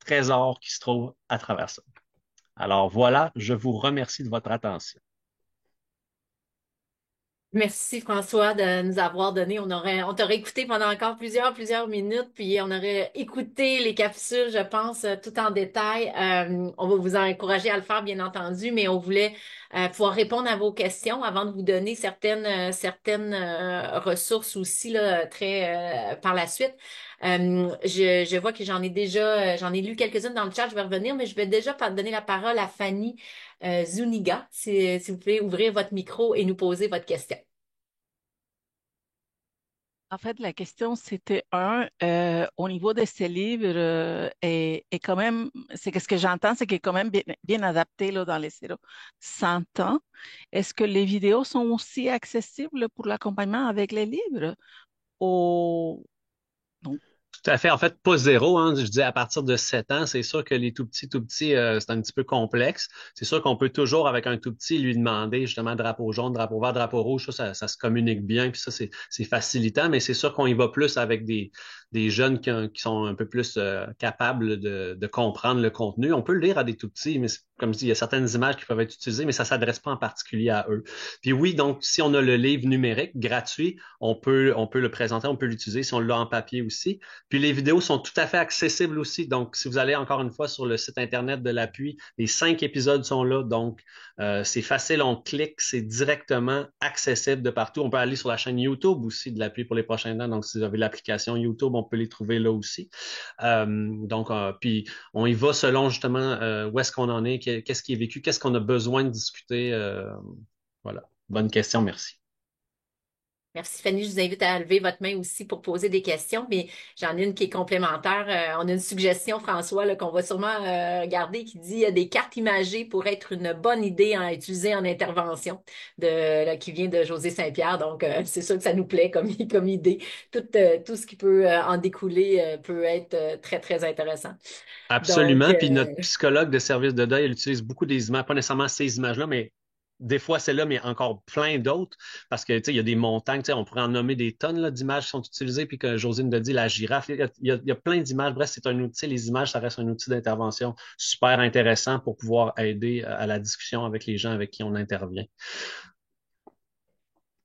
trésors qui se trouvent à travers ça. Alors voilà, je vous remercie de votre attention. Merci François de nous avoir donné. On t'aurait écouté pendant encore plusieurs minutes, puis on aurait écouté les capsules, je pense, tout en détail. On va vous encourager à le faire, bien entendu, mais on voulait pouvoir répondre à vos questions avant de vous donner certaines ressources aussi là, très par la suite. Je vois que j'en ai lu quelques-unes dans le chat. Je vais revenir, mais je vais déjà donner la parole à Fanny Zuniga, si vous pouvez ouvrir votre micro et nous poser votre question. En fait, la question, c'était au niveau de ces livres, est quand même, c'est que ce que j'entends, c'est qu'il est quand même bien adapté là, dans les 100 ans. Est-ce que les vidéos sont aussi accessibles pour l'accompagnement avec les livres? Ou... Non. Tout à fait. En fait, pas zéro, hein. Je dis à partir de 7 ans, c'est sûr que les tout petits, c'est un petit peu complexe. C'est sûr qu'on peut toujours, avec un tout petit, lui demander justement drapeau jaune, drapeau vert, drapeau rouge. Ça se communique bien, puis ça, c'est facilitant, mais c'est sûr qu'on y va plus avec des jeunes qui sont un peu plus capables de comprendre le contenu. On peut le lire à des tout petits, mais comme je dis, il y a certaines images qui peuvent être utilisées, mais ça s'adresse pas en particulier à eux. Puis oui, donc, si on a le livre numérique gratuit, on peut le présenter, on peut l'utiliser si on l'a en papier aussi. Puis les vidéos sont tout à fait accessibles aussi. Donc, si vous allez encore une fois sur le site Internet de l'Appui, les 5 épisodes sont là. Donc, c'est facile, on clique, c'est directement accessible de partout. On peut aller sur la chaîne YouTube aussi de l'Appui pour les prochains temps. Donc, si vous avez l'application YouTube, on peut les trouver là aussi. Puis on y va selon justement où est-ce qu'on en est, qu'est-ce qui est vécu, qu'est-ce qu'on a besoin de discuter. Voilà. Bonne question, merci. Merci Fanny, je vous invite à lever votre main aussi pour poser des questions, mais j'en ai une qui est complémentaire. On a une suggestion, François, là, qu'on va sûrement regarder qui dit des cartes imagées pourraient être une bonne idée à utiliser en intervention qui vient de José Saint-Pierre. Donc, c'est sûr que ça nous plaît comme idée. Tout ce qui peut en découler peut être très, très intéressant. Absolument. Donc, Puis notre psychologue de service de deuil, elle utilise beaucoup des images, pas nécessairement ces images-là, mais des fois c'est là, mais encore plein d'autres, parce que tu sais, il y a des montagnes, tu sais, on pourrait en nommer des tonnes là, d'images qui sont utilisées, puis que Josine nous dit la girafe, il y a plein d'images. Bref, c'est un outil, les images, ça reste un outil d'intervention super intéressant pour pouvoir aider à la discussion avec les gens avec qui on intervient.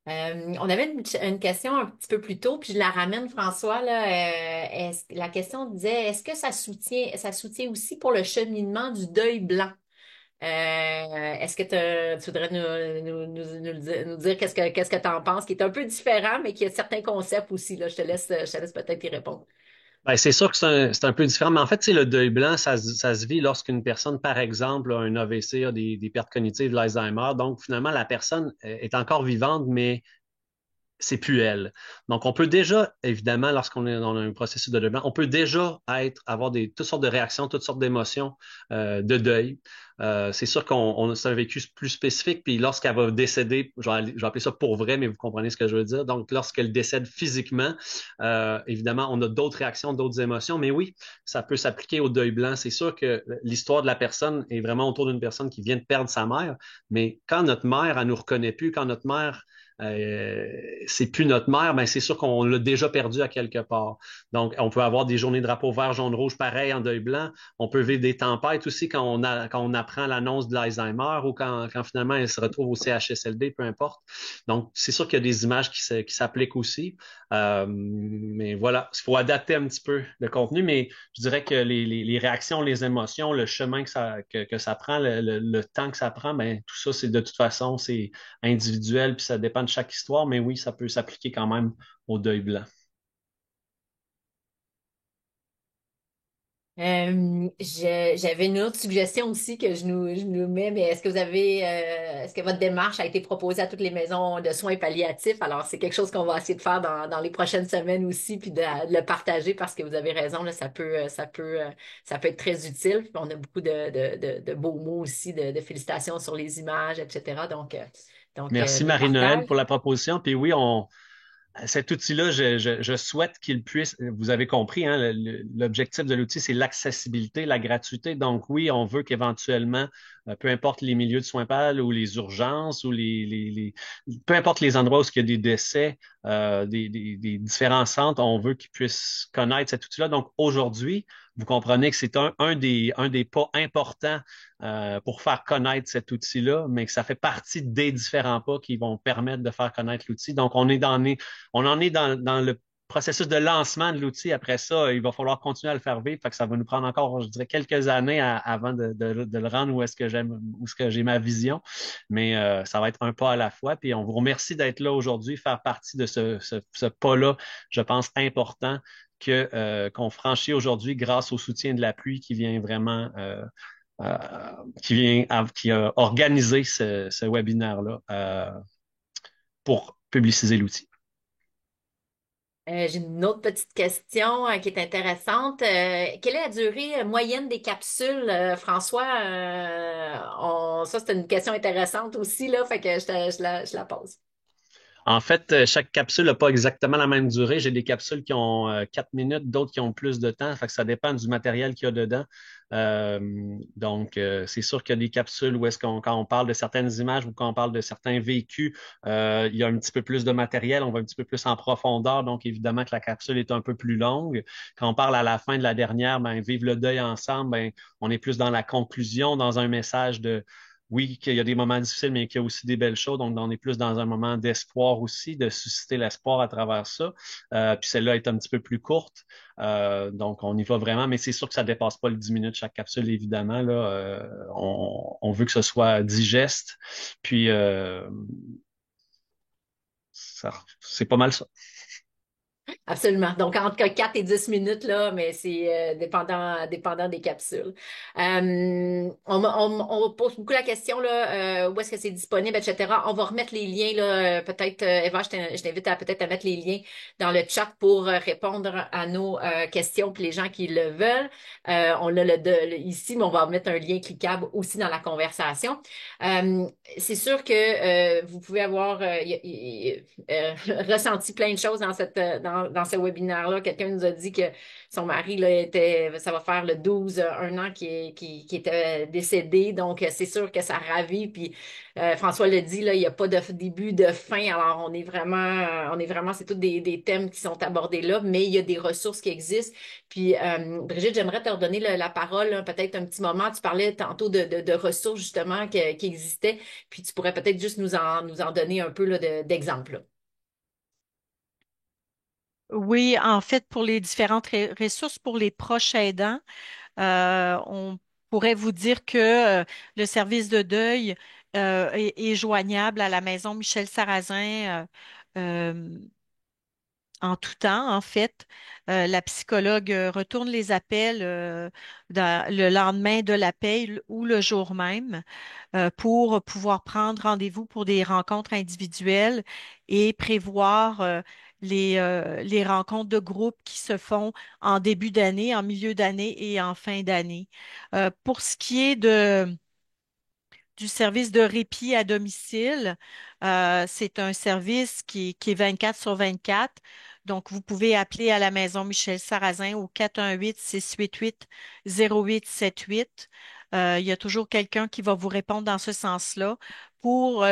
On avait une question un petit peu plus tôt, puis je la ramène, François, là. La question disait, est-ce que ça soutient aussi pour le cheminement du deuil blanc? Est-ce que tu voudrais nous dire qu'est-ce que tu en penses, qui est un peu différent, mais qui a certains concepts aussi, là. Je te laisse peut-être y répondre. Ben, c'est sûr que c'est un peu différent, mais en fait, c'est le deuil blanc, ça se vit lorsqu'une personne, par exemple, a un AVC, a des pertes cognitives, l'Alzheimer. Donc, finalement, la personne est encore vivante, mais c'est plus elle. Donc, on peut déjà, évidemment, lorsqu'on est dans un processus de deuil blanc, on peut déjà avoir toutes sortes de réactions, toutes sortes d'émotions de deuil. C'est sûr c'est un vécu plus spécifique. Puis lorsqu'elle va décéder, je vais appeler ça pour vrai, mais vous comprenez ce que je veux dire. Donc, lorsqu'elle décède physiquement, évidemment, on a d'autres réactions, d'autres émotions. Mais oui, ça peut s'appliquer au deuil blanc. C'est sûr que l'histoire de la personne est vraiment autour d'une personne qui vient de perdre sa mère. Mais quand notre mère, elle nous reconnaît plus, quand notre mère euh, c'est plus notre mère, ben c'est sûr qu'on l'a déjà perdu à quelque part. Donc, on peut avoir des journées de drapeau vert, jaune, rouge, pareil en deuil blanc. On peut vivre des tempêtes aussi quand on apprend l'annonce de l'Alzheimer ou quand finalement elle se retrouve au CHSLD, peu importe. Donc, c'est sûr qu'il y a des images qui s'appliquent aussi. Mais voilà, il faut adapter un petit peu le contenu, mais je dirais que les réactions, les émotions, le chemin que ça prend, le temps que ça prend, ben, tout ça, c'est de toute façon, c'est individuel, puis ça dépend de chaque histoire, mais oui, ça peut s'appliquer quand même au deuil blanc. J'avais une autre suggestion aussi que je nous mets, mais est-ce que votre démarche a été proposée à toutes les maisons de soins palliatifs? Alors, c'est quelque chose qu'on va essayer de faire dans les prochaines semaines aussi, puis de le partager parce que vous avez raison, là, ça peut être très utile. Puis on a beaucoup de beaux mots aussi, de félicitations sur les images, etc. Merci Je le Marie-Noël partage. pour la proposition. Puis oui, cet outil-là, je souhaite qu'il puisse, vous avez compris, hein, l'objectif de l'outil, c'est l'accessibilité, la gratuité. Donc oui, on veut qu'éventuellement, peu importe les milieux de soins pâles ou les urgences ou peu importe les endroits où il y a des décès, des différents centres, on veut qu'ils puissent connaître cet outil-là. Donc aujourd'hui, vous comprenez que c'est un des pas importants pour faire connaître cet outil-là, mais que ça fait partie des différents pas qui vont permettre de faire connaître l'outil. Donc on en est dans le processus de lancement de l'outil. Après ça, il va falloir continuer à le faire vivre. Fait que ça va nous prendre encore, je dirais, quelques années avant de le rendre où est-ce que j'ai ma vision. Mais ça va être un pas à la fois. Puis on vous remercie d'être là aujourd'hui, faire partie de ce pas-là, je pense, important qu'on franchit aujourd'hui grâce au soutien de l'appui qui vient vraiment euh, qui a organisé ce webinaire-là pour publiciser l'outil. J'ai une autre petite question qui est intéressante. Quelle est la durée moyenne des capsules, François? Ça, c'est une question intéressante aussi, là, fait que je la pose. En fait, chaque capsule n'a pas exactement la même durée. J'ai des capsules qui ont 4 minutes, d'autres qui ont plus de temps. Fait que ça dépend du matériel qu'il y a dedans. C'est sûr qu'il y a des capsules où quand on parle de certaines images ou quand on parle de certains vécus, il y a un petit peu plus de matériel, on va un petit peu plus en profondeur. Donc, évidemment que la capsule est un peu plus longue. Quand on parle à la fin de la dernière, ben, vivre le deuil ensemble, ben, on est plus dans la conclusion, dans un message de oui, qu'il y a des moments difficiles, mais qu'il y a aussi des belles choses. Donc, on est plus dans un moment d'espoir aussi, de susciter l'espoir à travers ça. Puis celle-là est un petit peu plus courte. Donc, on y va vraiment, mais c'est sûr que ça dépasse pas le 10 minutes chaque capsule, évidemment. Là, on veut que ce soit digeste. Puis, c'est pas mal ça. Absolument. Donc, entre 4 et 10 minutes, là, mais c'est dépendant des capsules. On pose beaucoup la question, là, où est-ce que c'est disponible, etc. On va remettre les liens, là, peut-être, Eva, je t'invite à peut-être à mettre les liens dans le chat pour répondre à nos questions, puis les gens qui le veulent. On l'a ici, mais on va mettre un lien cliquable aussi dans la conversation. Euh, c'est sûr que vous pouvez avoir ressenti plein de choses dans ce webinaire-là. Quelqu'un nous a dit que son mari là, ça va faire le 12 un an qui était décédé. Donc, c'est sûr que ça ravit. Puis, François le dit, là, il n'y a pas de début, de fin. Alors, on est vraiment, c'est tous des thèmes qui sont abordés là, mais il y a des ressources qui existent. Puis, Brigitte, j'aimerais te redonner la parole, là, peut-être un petit moment. Tu parlais tantôt de ressources, justement, qui existaient. Puis, tu pourrais peut-être juste nous en donner un peu là, d'exemples. Là. Oui, en fait, pour les différentes ressources pour les proches aidants, on pourrait vous dire que le service de deuil est joignable à la maison Michel Sarrazin en tout temps, en fait. La psychologue retourne les appels le lendemain de l'appel ou le jour même pour pouvoir prendre rendez-vous pour des rencontres individuelles et prévoir les rencontres de groupe qui se font en début d'année, en milieu d'année et en fin d'année. Pour ce qui est du service de répit à domicile. C'est un service qui est 24 sur 24. Donc, vous pouvez appeler à la maison Michel Sarrazin au 418-688-0878. Il y a toujours quelqu'un qui va vous répondre dans ce sens-là pour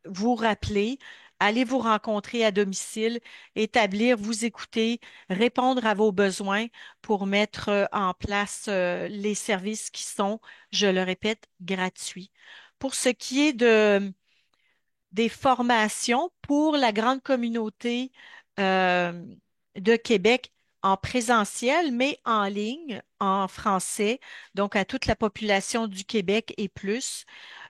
vous rappeler, aller vous rencontrer à domicile, établir, vous écouter, répondre à vos besoins pour mettre en place les services qui sont, je le répète, gratuits. Pour ce qui est des formations pour la grande communauté euh, de Québec en présentiel, mais en ligne, en français, donc à toute la population du Québec et plus.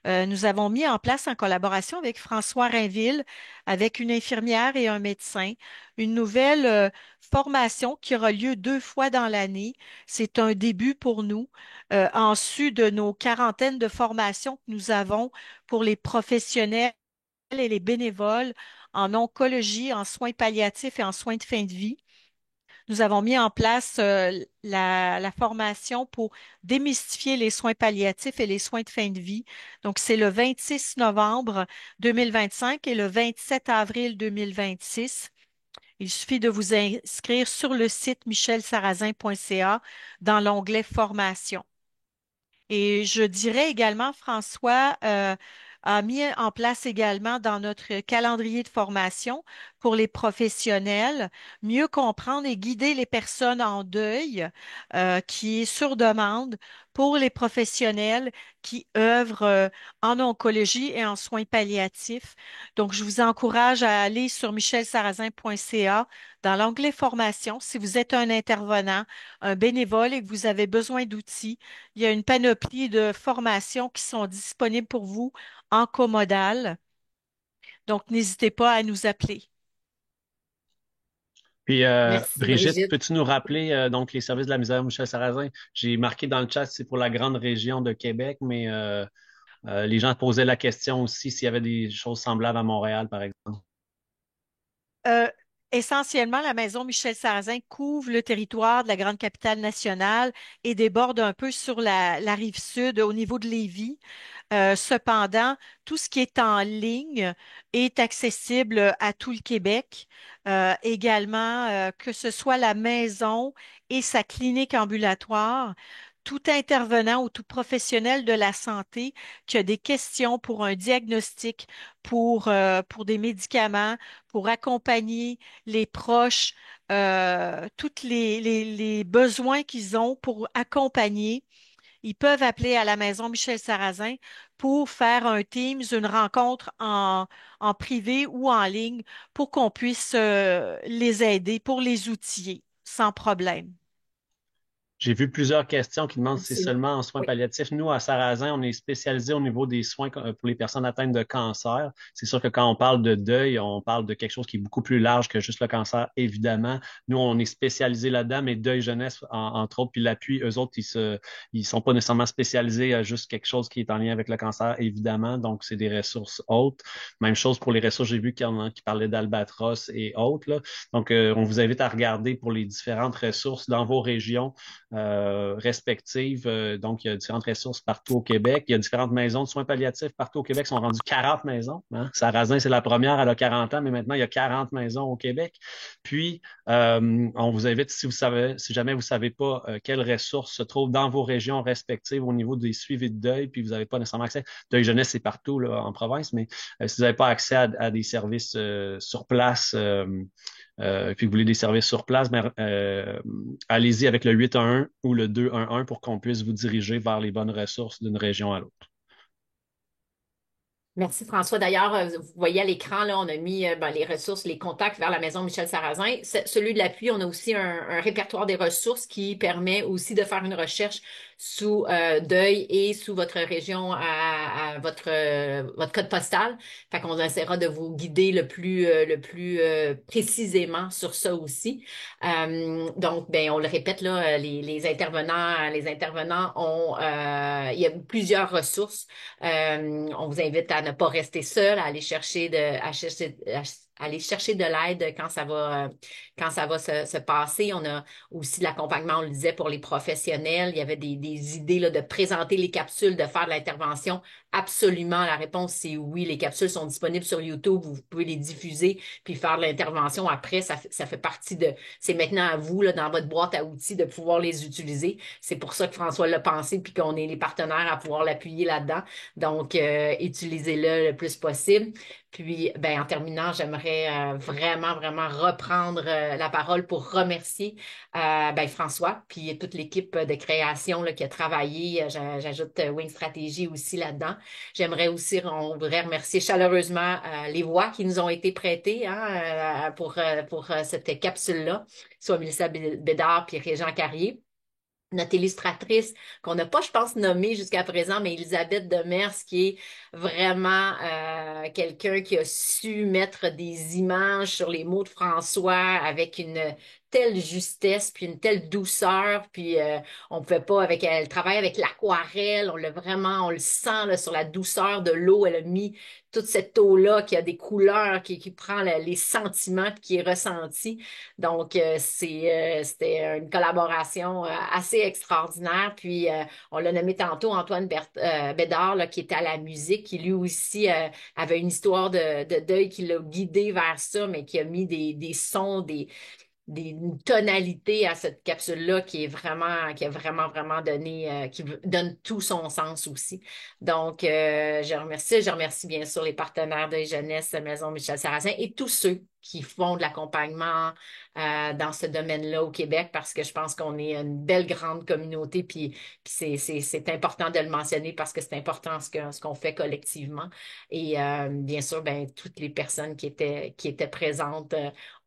Nous avons mis en place en collaboration avec François Rainville, avec une infirmière et un médecin, une nouvelle formation qui aura lieu 2 fois dans l'année. C'est un début pour nous, en sus de nos quarantaines de formations que nous avons pour les professionnels et les bénévoles en oncologie, en soins palliatifs et en soins de fin de vie. Nous avons mis en place la formation pour démystifier les soins palliatifs et les soins de fin de vie. Donc, c'est le 26 novembre 2025 et le 27 avril 2026. Il suffit de vous inscrire sur le site michelsarrazin.ca dans l'onglet Formation. Et je dirais également, François a mis en place également dans notre calendrier de formation pour les professionnels, mieux comprendre et guider les personnes en deuil, qui est sur demande pour les professionnels qui œuvrent en oncologie et en soins palliatifs. Donc, je vous encourage à aller sur michelsarrazin.ca dans l'onglet formation. Si vous êtes un intervenant, un bénévole et que vous avez besoin d'outils, il y a une panoplie de formations qui sont disponibles pour vous en commodal. Donc, n'hésitez pas à nous appeler. Puis, Merci, Brigitte, Brigitte. peux-tu nous rappeler donc les services de la misère Michel Sarrazin? J'ai marqué dans le chat, c'est pour la grande région de Québec, mais les gens posaient la question aussi s'il y avait des choses semblables à Montréal, par exemple. Euh, Essentiellement, la maison Michel Sarrazin couvre le territoire de la grande capitale nationale et déborde un peu sur la rive sud au niveau de Lévis. Cependant, tout ce qui est en ligne est accessible à tout le Québec. Également, que ce soit la maison et sa clinique ambulatoire, tout intervenant ou tout professionnel de la santé qui a des questions pour un diagnostic, pour des médicaments, pour accompagner les proches, tous les besoins qu'ils ont pour accompagner. Ils peuvent appeler à la maison Michel Sarrazin pour faire un Teams, une rencontre en privé ou en ligne pour qu'on puisse les aider, pour les outiller sans problème. J'ai vu plusieurs questions qui demandent si c'est Merci. seulement en soins Oui. palliatifs. Nous, à Sarrazin, on est spécialisé au niveau des soins pour les personnes atteintes de cancer. C'est sûr que quand on parle de deuil, on parle de quelque chose qui est beaucoup plus large que juste le cancer, évidemment. Nous, on est spécialisé là-dedans, mais deuil jeunesse, entre autres, puis l'appui, eux autres, ils sont pas nécessairement spécialisés à juste quelque chose qui est en lien avec le cancer, évidemment. Donc, c'est des ressources hautes. Même chose pour les ressources, j'ai vu qu'il y en a qui parlaient d'Albatros et autres, là. Donc, on vous invite à regarder pour les différentes ressources dans vos régions respectives. Donc, il y a différentes ressources partout au Québec. Il y a différentes maisons de soins palliatifs partout au Québec. Ils sont rendus 40 maisons. Hein? Sarrazin, c'est la première, elle a 40 ans, mais maintenant, il y a 40 maisons au Québec. Puis, on vous invite, si jamais vous ne savez pas quelles ressources se trouvent dans vos régions respectives au niveau des suivis de deuil, puis vous n'avez pas nécessairement accès. Deuil jeunesse, c'est partout là, en province, mais si vous n'avez pas accès à des services sur place, puis vous voulez des services sur place, ben, allez-y avec le 811 ou le 211 pour qu'on puisse vous diriger vers les bonnes ressources d'une région à l'autre. Merci François. D'ailleurs, vous voyez à l'écran, là, on a mis les ressources, les contacts vers la Maison Michel Sarrazin. Celui de l'appui, on a aussi un répertoire des ressources qui permet aussi de faire une recherche sous Deuil et sous votre région à votre code postal. Fait qu'on essaiera de vous guider le plus précisément sur ça aussi. Donc, ben, on le répète là, les intervenants ont, il y a plusieurs ressources. On vous invite à ne pas rester seul, à aller chercher aller chercher de l'aide quand ça va se passer. On a aussi de l'accompagnement, on le disait, pour les professionnels. Il y avait des idées là, de présenter les capsules, de faire de l'intervention. Absolument, la réponse, c'est oui. Les capsules sont disponibles sur YouTube. Vous pouvez les diffuser puis faire de l'intervention. Après, ça fait partie c'est maintenant à vous, là, dans votre boîte à outils, de pouvoir les utiliser. C'est pour ça que François l'a pensé puis qu'on est les partenaires à pouvoir l'appuyer là-dedans. Donc, utilisez-le le plus possible. Puis, ben, en terminant, j'aimerais vraiment, vraiment reprendre la parole pour remercier ben, François, puis toute l'équipe de création là, qui a travaillé. J'ajoute Wing Stratégie aussi là-dedans. On voudrait remercier chaleureusement les voix qui nous ont été prêtées hein, pour cette capsule-là, soit Mélissa Bédard puis Régent Carrier. Notre illustratrice, qu'on n'a pas, je pense, nommée jusqu'à présent, mais Elisabeth Demers, qui est vraiment quelqu'un qui a su mettre des images sur les mots de François avec une telle justesse, puis une telle douceur, puis on pouvait pas avec elle travaille avec l'aquarelle, on le sent là, sur la douceur de l'eau, elle a mis toute cette eau-là qui a des couleurs, qui prend les sentiments, puis qui est ressenti. Donc, c'était une collaboration assez extraordinaire. Puis, on l'a nommé tantôt, Bédard, là, qui était à la musique, qui lui aussi avait une histoire de deuil qui l'a guidé vers ça, mais qui a mis des sons, une tonalité à cette capsule-là qui a vraiment, vraiment donné, donne tout son sens aussi. Donc, je remercie bien sûr les partenaires de Jeunesse, Maison Michel Sarrazin et tous ceux qui font de l'accompagnement dans ce domaine-là au Québec parce que je pense qu'on est une belle grande communauté puis c'est important de le mentionner parce que c'est important ce qu'on fait collectivement. Et bien sûr, ben, toutes les personnes qui étaient présentes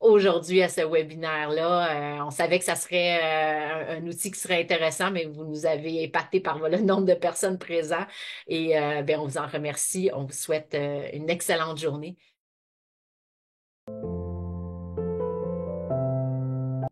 aujourd'hui à ce webinaire-là. On savait que ça serait un outil qui serait intéressant, mais vous nous avez épaté par le nombre de personnes présentes et ben, on vous en remercie. On vous souhaite une excellente journée.